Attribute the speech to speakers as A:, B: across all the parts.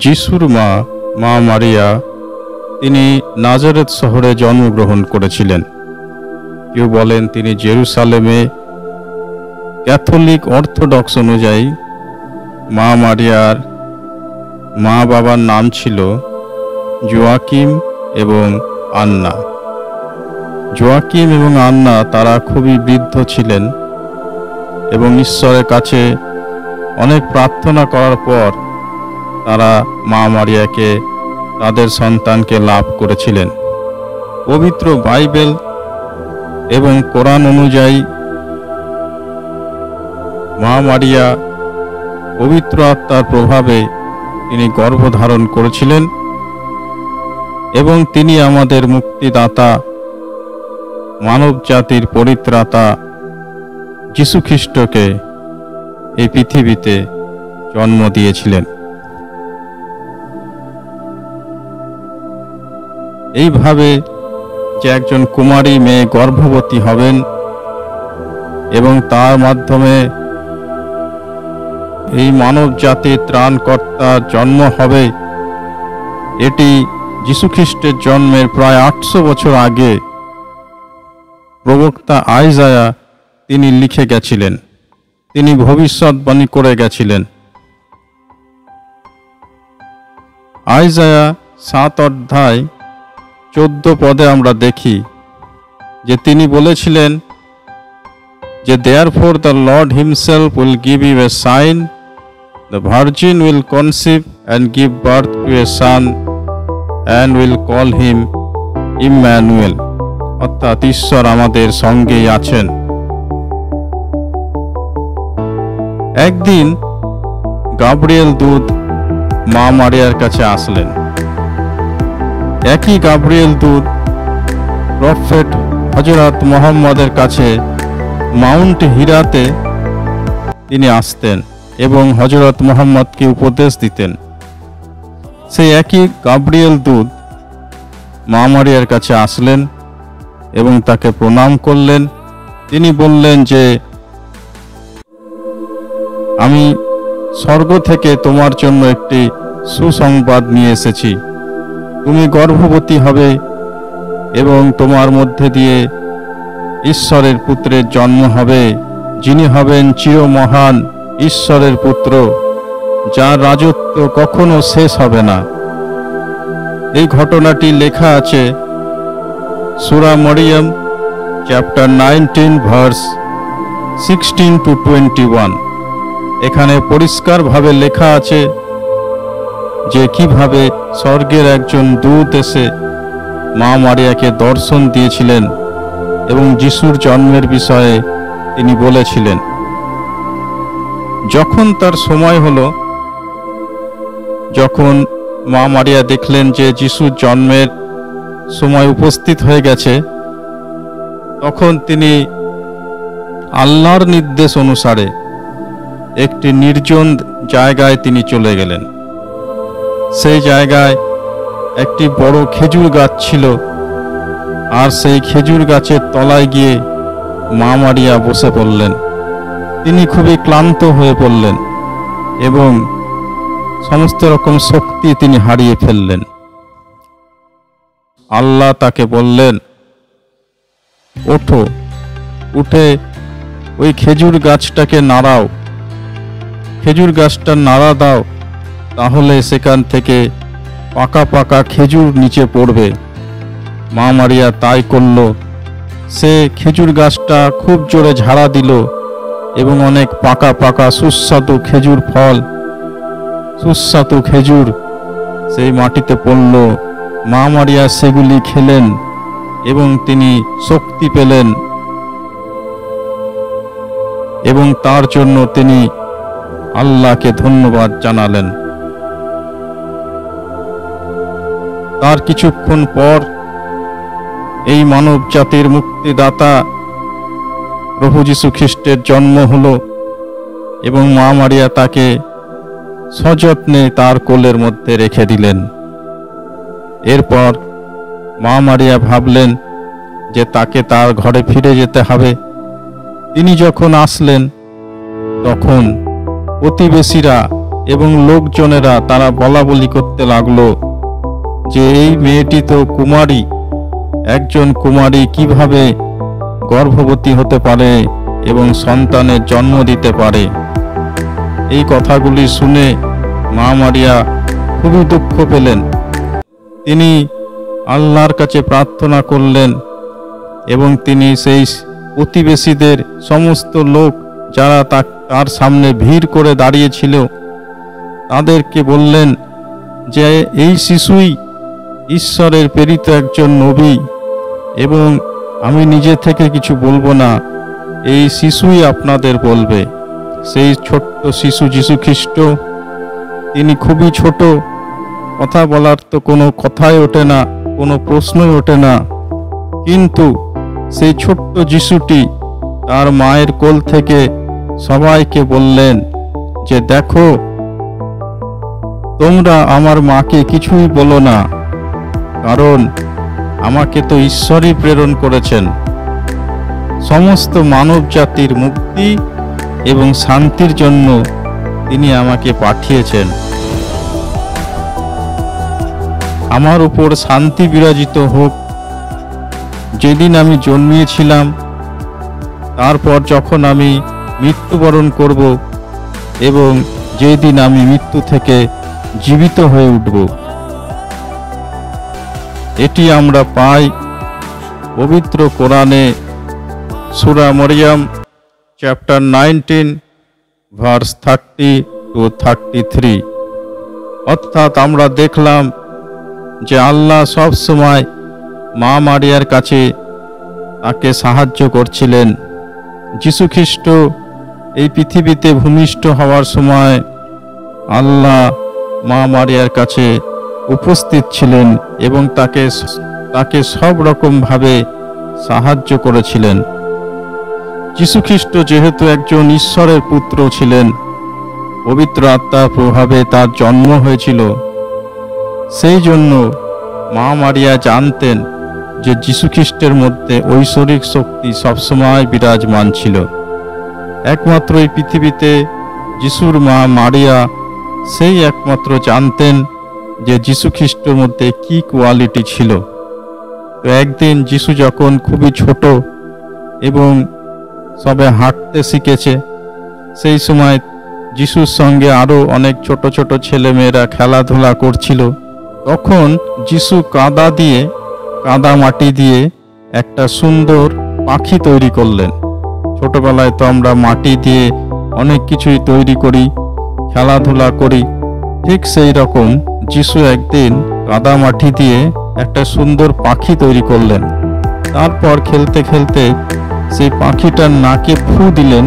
A: যিশুর মা মা মারিয়া তিনি নাজারেত শহরে জন্মগ্রহণ করেছিলেন। কেউ বলেন তিনি জেরুসালেমে। ক্যাথলিক অর্থোডক্স অনুযায়ী মা মারিয়ার মা বাবার নাম ছিল জোয়াকিম এবং আন্না। জোয়াকিম এবং আন্না তারা খুবই বৃদ্ধ ছিলেন এবং ঈশ্বরের কাছে অনেক প্রার্থনা করার পর তারা মা মারিয়াকে তাদের সন্তানকে লাভ করেছিলেন। পবিত্র বাইবেল এবং কোরআন অনুযায়ী মা মারিয়া পবিত্র আত্মার প্রভাবে তিনি গর্ভধারণ করেছিলেন এবং তিনি আমাদের মুক্তিদাতা, মানব জাতির পরিত্রাতা যীশু খ্রিস্টকে এই পৃথিবীতে জন্ম দিয়েছিলেন। এইভাবে যে একজন কুমারী মেয়ে গর্ভবতী হবেন এবং তার মাধ্যমে এই মানব জাতির ত্রাণকর্তার জন্ম হবে, এটি যীশু খ্রিস্টের জন্মের প্রায় 800 বছর আগে প্রবক্তা আইজায়া তিনি লিখে গেছিলেন, তিনি ভবিষ্যৎবাণী করে গেছিলেন। আইজায়া 7 অধ্যায় 14 পদে আমরা দেখি যে তিনি বলেছিলেন যে therefore the Lord himself will give you a sign, the virgin will conceive and give birth to a son and will call him Immanuel, অর্থাৎ ঈশ্বর আমাদের সঙ্গেই আছেন। একদিন গাব্রিয়েল দূত মা মারিয়ার কাছে আসলেন। একই গাব্রিয়েল দূত প্রফেট হযরত মুহাম্মদের কাছে মাউন্ট হিরাতে তিনি আসতেন এবং হযরত মুহাম্মদকে উপদেশ দিতেন। সেই একই গাব্রিয়েল দূত মা মারিয়ার কাছে আসলেন এবং তাকে প্রণাম করলেন। তিনি বললেন যে আমি স্বর্গ থেকে তোমার জন্য একটি সুসংবাদ নিয়ে এসেছি। তুমি গর্ভবতী হবে এবং তোমার মধ্যে দিয়ে ঈশ্বরের পুত্রের জন্ম হবে, যিনি হবেন চিরমহান ঈশ্বরের পুত্র, যার রাজত্ব কখনো শেষ হবে না। এই ঘটনাটি লেখা আছে সূরা মরিয়ম চ্যাপ্টার 19 ভার্স 16 to 21। এখানে পরিষ্কারভাবে লেখা আছে যে কিভাবে স্বর্গের একজন দূত এসে মা মারিয়াকে দর্শন দিয়েছিলেন এবং যিশুর জন্মের বিষয়ে তিনি বলেছিলেন। যখন তার সময় হলো, যখন মা মারিয়া দেখলেন যে যিশুর জন্মের সময় উপস্থিত হয়ে গেছে, তখন তিনি আল্লাহর নির্দেশ অনুসারে একটি নির্জন জায়গায় তিনি চলে গেলেন। সেই জায়গায় একটি বড় খেজুর গাছ ছিল, আর সেই খেজুর গাছের তলায় গিয়ে মা মারিয়া বসে পড়লেন। তিনি খুবই ক্লান্ত হয়ে পড়লেন এবং সমস্ত রকম শক্তি তিনি হারিয়ে ফেললেন। আল্লাহ তাকে বললেন, ওঠো, উঠে ওই খেজুর গাছটাকে নাড়াও, খেজুর গাছটা নাড়া দাও, তাহলে সেখান থেকে পাকা পাকা খেজুর নিচে পড়বে। মা মারিয়া তাই করল। সে খেজুর গাছটা খুব জোরে ঝাড়া দিল এবং অনেক পাকা পাকা সুস্বাদু খেজুর ফল, সুস্বাদু খেজুর সেই মাটিতে পড়ল। মা মারিয়া সেগুলি খেলেন এবং তিনি শক্তি পেলেন এবং তার জন্য তিনি আল্লাহকে ধন্যবাদ জানালেন। তার কিছুক্ষণ পর এই মানব জাতির মুক্তিদাতা প্রভু যীশু খ্রিস্টের জন্ম হলো এবং মা মারিয়া তাকে সযত্নে তার কোলের মধ্যে রেখে দিলেন। এরপর মা মারিয়া ভাবলেন যে তাকে তার ঘরে ফিরে যেতে হবে। তিনি যখন আসলেন তখন প্রতিবেশীরা এবং লোকজনেরা তারা বলাবলি করতে লাগলো যে এই মেয়েটি তো কুমারী, একজন কুমারী কিভাবে গর্ভবতী হতে পারে এবং সন্তানের জন্ম দিতে পারে। এই কথাগুলি শুনে মা মারিয়া খুবই দুঃখ পেলেন। তিনি আল্লাহর কাছে প্রার্থনা করলেন এবং তিনি সেই প্রতিবেশীদের সমস্ত লোক যারা তার সামনে ভিড় করে দাঁড়িয়েছিল তাদেরকে বললেন যে এই শিশুই ঈশ্বরের প্রেরিত একজন নবী এবং আমি নিজে থেকে কিছু বলবো না, এই শিশুই আপনাদের বলবে। সেই ছোট্ট শিশু যীশু খ্রিস্ট, তিনি খুবই ছোট, কথা বলার তো কোনো কথাই ওঠে না, কোনো প্রশ্নই ওঠে না, কিন্তু সেই ছোট্ট যিশুটি তার মায়ের কোল থেকে সবাইকে বললেন যে দেখো, তোমরা আমার মাকে কিছুই বলো না, কারণ আমাকে তো ঈশ্বরই প্রেরণ করেছেন। সমস্ত মানব জাতির মুক্তি এবং শান্তির জন্য তিনি আমাকে পাঠিয়েছেন। আমার উপর শান্তি বিরাজিত হোক। যেদিন আমি জন্মিয়েছিলাম, তারপর যখন আমি মৃত্যুবরণ করব এবং যেদিন আমি মৃত্যু থেকে জীবিত হয়ে উঠব। এটি আমরা পাই পবিত্র কোরআনে সূরা মরিয়ম চ্যাপ্টার 19 ভার্স 30 to 33। অর্থাৎ আমরা দেখলাম যে আল্লাহ সব সময় মা মারিয়ার কাছে তাকে সাহায্য করছিলেন। যীশু খ্রিস্ট এই পৃথিবীতে ভূমিষ্ঠ হওয়ার সময় আল্লাহ মা মারিয়ার কাছে উপস্থিত ছিলেন এবং তাকে সব রকমভাবে সাহায্য করেছিলেন। যীশু খ্রিস্ট যেহেতু একজন ঈশ্বরের পুত্র ছিলেন, পবিত্র আত্মার প্রভাবে তার জন্ম হয়েছিল, সেই জন্য মা মারিয়া জানতেন যে যীশু খ্রিস্টের মধ্যে ঐশ্বরিক শক্তি সবসময় বিরাজমান ছিল। একমাত্র এই পৃথিবীতে যিশুর মা মারিয়া সেই একমাত্র জানতেন যে যীশু খ্রিস্টের মধ্যে কি কোয়ালিটি ছিল। তো একদিন যিশু যখন খুবই ছোট এবং সবে হাঁটতে শিখেছে, সেই সময় যিশুর সঙ্গে আরও অনেক ছোট ছোট ছেলেমেয়েরা খেলাধুলা করছিল। তখন যিশু কাদা মাটি দিয়ে একটা সুন্দর পাখি তৈরি করলেন। ছোটবেলায় তো আমরা মাটি দিয়ে অনেক কিছুই তৈরি করি, খেলাধুলা করি, ঠিক সেই রকম যিশু একদিন কাদা মাটি দিয়ে একটা সুন্দর পাখি তৈরি করলেন। তারপর খেলতে খেলতে সেই পাখিটার নাকে ফু দিলেন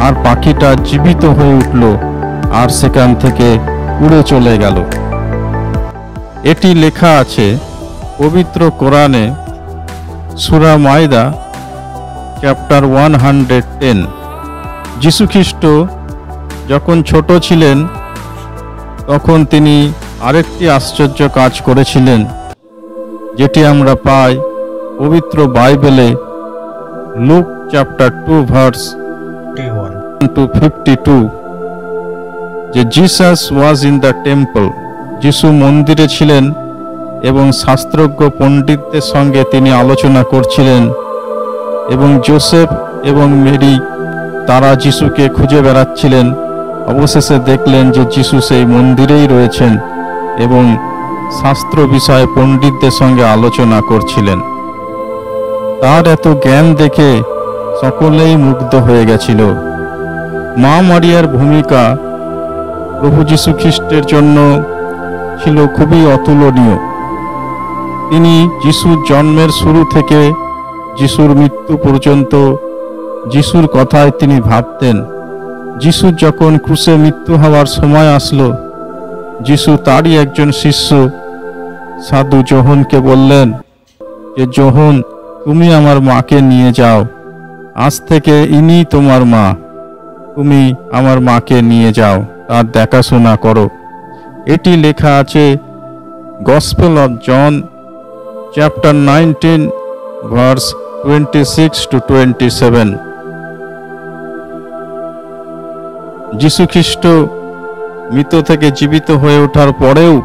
A: আর পাখিটা জীবিত হয়ে উঠল আর সেখান থেকে উড়ে চলে গেল। এটি লেখা আছে পবিত্র কোরআনে সূরা মাইদা চ্যাপ্টার 110। যীশু খ্রিস্ট যখন ছোট ছিলেন তখন তিনি আরেকটি আশ্চর্য কাজ করেছিলেন, যেটি আমরা পাই পবিত্র বাইবেলে লুক চ্যাপ্টার 2 ভার্স 1 to 52, যে Jesus was in the temple. যিশু মন্দিরে ছিলেন এবং শাস্ত্রজ্ঞ পণ্ডিতদের সঙ্গে তিনি আলোচনা করছিলেন এবং জোসেফ এবং মেরি তারা যিশুকে খুঁজে বেড়াচ্ছিলেন। অবশেষে দেখলেন যে যিশু সেই মন্দিরেই রয়েছেন এবং শাস্ত্র বিষয়ে পণ্ডিতদের সঙ্গে আলোচনা করছিলেন। তার এত জ্ঞান দেখে সকলেই মুগ্ধ হয়ে গেছিল। মা মারিয়ার ভূমিকা প্রভু যীশু খ্রিস্টের জন্য ছিল খুবই অতুলনীয়। তিনি যিশুর জন্মের শুরু থেকে যিশুর মৃত্যু পর্যন্ত যিশুর কথায় তিনি ভাবতেন। যিশুর যখন ক্রুশে মৃত্যু হওয়ার সময় আসলো, যিশু তারই একজন শিষ্য সাধু যোহনকে বললেন যে যোহন, তুমি আমার মাকে নিয়ে যাও, আজ থেকে ইনি তোমার মা, তুমি আমার মাকে নিয়ে যাও, তার দেখাশোনা করো। এটি লেখা আছে gospel of John chapter 19 verse 26 to 27। যীশু খ্রিস্ট মৃত থেকে জীবিত হয়ে ওঠার পরেও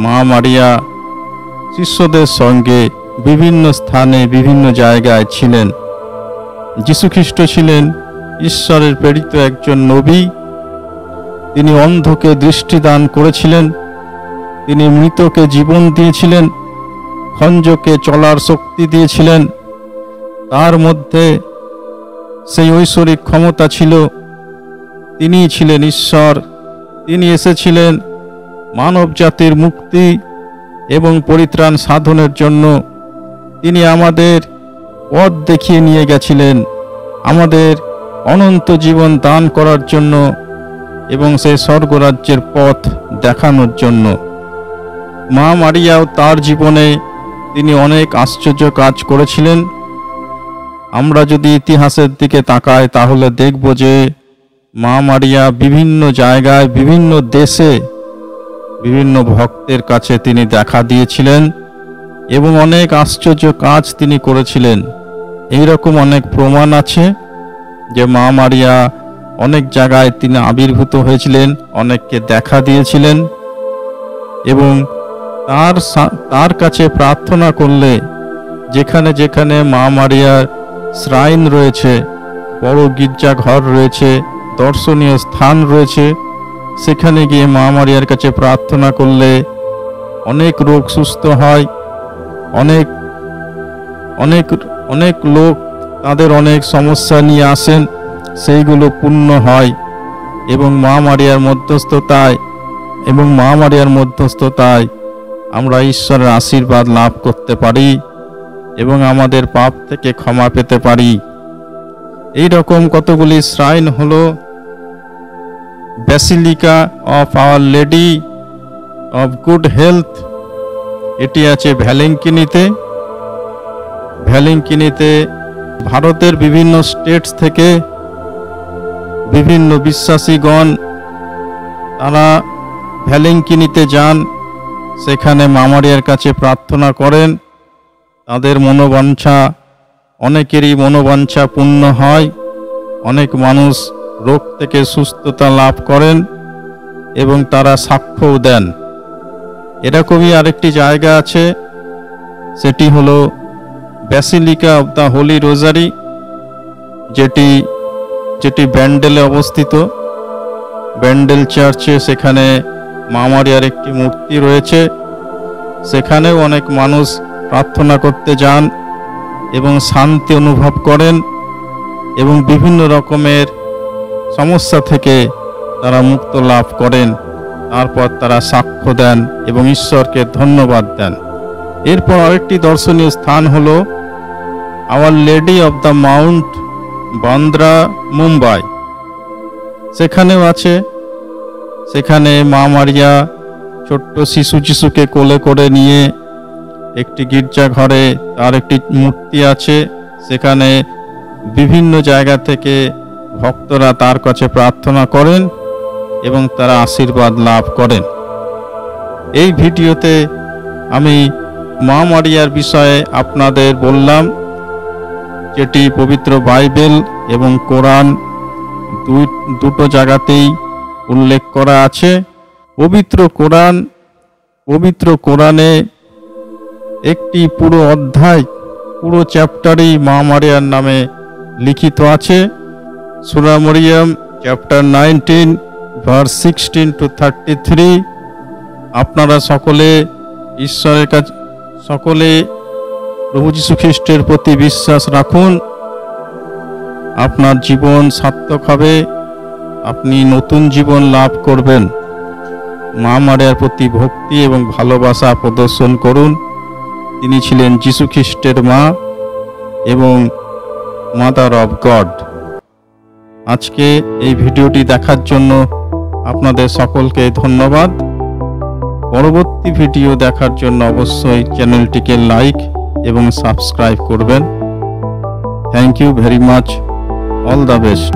A: মা মারিয়া শিষ্যদের সঙ্গে বিভিন্ন স্থানে বিভিন্ন জায়গায় ছিলেন। যীশুখ্রিস্ট ছিলেন ঈশ্বরের প্রেরিত একজন নবী। তিনি অন্ধকে দৃষ্টি দান করেছিলেন, তিনি মৃতকে জীবন দিয়েছিলেন, খঞ্জকে চলার শক্তি দিয়েছিলেন। তার মধ্যে সেই ঐশ্বরিক ক্ষমতা ছিল। তিনি ছিলেন ঈশ্বর। তিনি এসেছিলেন মানব জাতির মুক্তি এবং পরিত্রাণ সাধনের জন্য। তিনি আমাদের পথ দেখিয়ে নিয়ে গেছিলেন, আমাদের অনন্ত জীবন দান করার জন্য এবং সেই স্বর্গরাজ্যের পথ দেখানোর জন্য। মা মারিয়াও তার জীবনে তিনি অনেক আশ্চর্য কাজ করেছিলেন। আমরা যদি ইতিহাসের দিকে তাকাই তাহলে দেখব যে মা মারিয়া বিভিন্ন জায়গায় বিভিন্ন দেশে বিভিন্ন ভক্তের কাছে তিনি দেখা দিয়েছিলেন এবং অনেক আশ্চর্য কাজ তিনি করেছিলেন। এইরকম অনেক প্রমাণ আছে যে মা মারিয়া অনেক জায়গায় তিনি আবির্ভূত হয়েছিলেন, অনেককে দেখা দিয়েছিলেন এবং তার কাছে প্রার্থনা করলে যেখানে যেখানে মা মারিয়ার শ্রাইন রয়েছে, বড় গির্জাঘর রয়েছে, দর্শনীয় স্থান রয়েছে, সেখানে গিয়ে মা মারিয়ার কাছে প্রার্থনা করলে অনেক রোগ সুস্থ হয়। অনেক অনেক অনেক লোক তাদের অনেক সমস্যা নিয়ে আসেন, সেইগুলো পূর্ণ হয় এবং মা মারিয়ার মধ্যস্থতায় আমরা ঈশ্বরের আশীর্বাদ লাভ করতে পারি এবং আমাদের পাপ থেকে ক্ষমা পেতে পারি। এই রকম কতগুলি শ্রাইন হলো basilica of our lady of good health, এটি আছে ভ্যালেঙ্কিনিতে। ভারতের বিভিন্ন স্টেটস থেকে বিভিন্ন বিশ্বাসীগণ তারা ভ্যালেঙ্কিনিতে যান, সেখানে মা মারিয়ার কাছে প্রার্থনা করেন। তাদের মনোবাঞ্ছা, অনেকেরই মনোবাঞ্ছা পূর্ণ হয়, অনেক মানুষ রোগ থেকে সুস্থতা লাভ করেন এবং তারা সাক্ষ্যও দেন। এরকমই আরেকটি জায়গা আছে, সেটি হলো ব্যাসিলিকা অব দ্য হোলি রোজারি, যেটি ব্যান্ডেলে অবস্থিত। ব্যান্ডেল চার্চে সেখানে মা মারিয়ার একটি মূর্তি রয়েছে, সেখানেও অনেক মানুষ প্রার্থনা করতে যান এবং শান্তি অনুভব করেন এবং বিভিন্ন রকমের সমস্যা থেকে তারা মুক্ত লাভ করেন। তারপর তারা সাক্ষ্য দেন এবং ঈশ্বরকে ধন্যবাদ দেন। এরপর আরেকটি দর্শনীয় স্থান হলো Our Lady of the Mount, Bandra, Mumbai. সেখানেও আছে, সেখানে মা মারিয়া ছোট্ট শিশুকে কোলে করে নিয়ে একটি গির্জাঘরে তার একটি মূর্তি আছে। সেখানে বিভিন্ন জায়গা থেকে ভক্তরা তার কাছে প্রার্থনা করেন এবং তারা আশীর্বাদ লাভ করেন। এই ভিডিওতে আমি মা মারিয়ার বিষয়ে আপনাদের বললাম, যেটি পবিত্র বাইবেল এবং কোরআন দুটো জায়গাতেই উল্লেখ করা আছে। পবিত্র কোরআনে একটি পুরো অধ্যায়, পুরো চ্যাপ্টারই মা মারিয়ার নামে লিখিত আছে। সূরা মরিয়ম চ্যাপ্টার 19 ভার্স 16 to 33। আপনারা সকলে ঈশ্বরের কাছে, সকলে প্রভু যীশু খ্রিস্টের প্রতি বিশ্বাস রাখুন, আপনার জীবন সার্থক হবে, আপনি নতুন জীবন লাভ করবেন। মা মারিয়ার প্রতি ভক্তি এবং ভালোবাসা প্রদর্শন করুন। তিনি ছিলেন যীশু খ্রিস্টের মা এবং মাদার অফ গড। আজকে এই ভিডিওটি দেখার জন্য আপনাদের সকলকে ধন্যবাদ। পরবর্তী ভিডিও দেখার জন্য অবশ্যই চ্যানেলটিকে লাইক এবং সাবস্ক্রাইব করবেন। Thank you very much. All the best.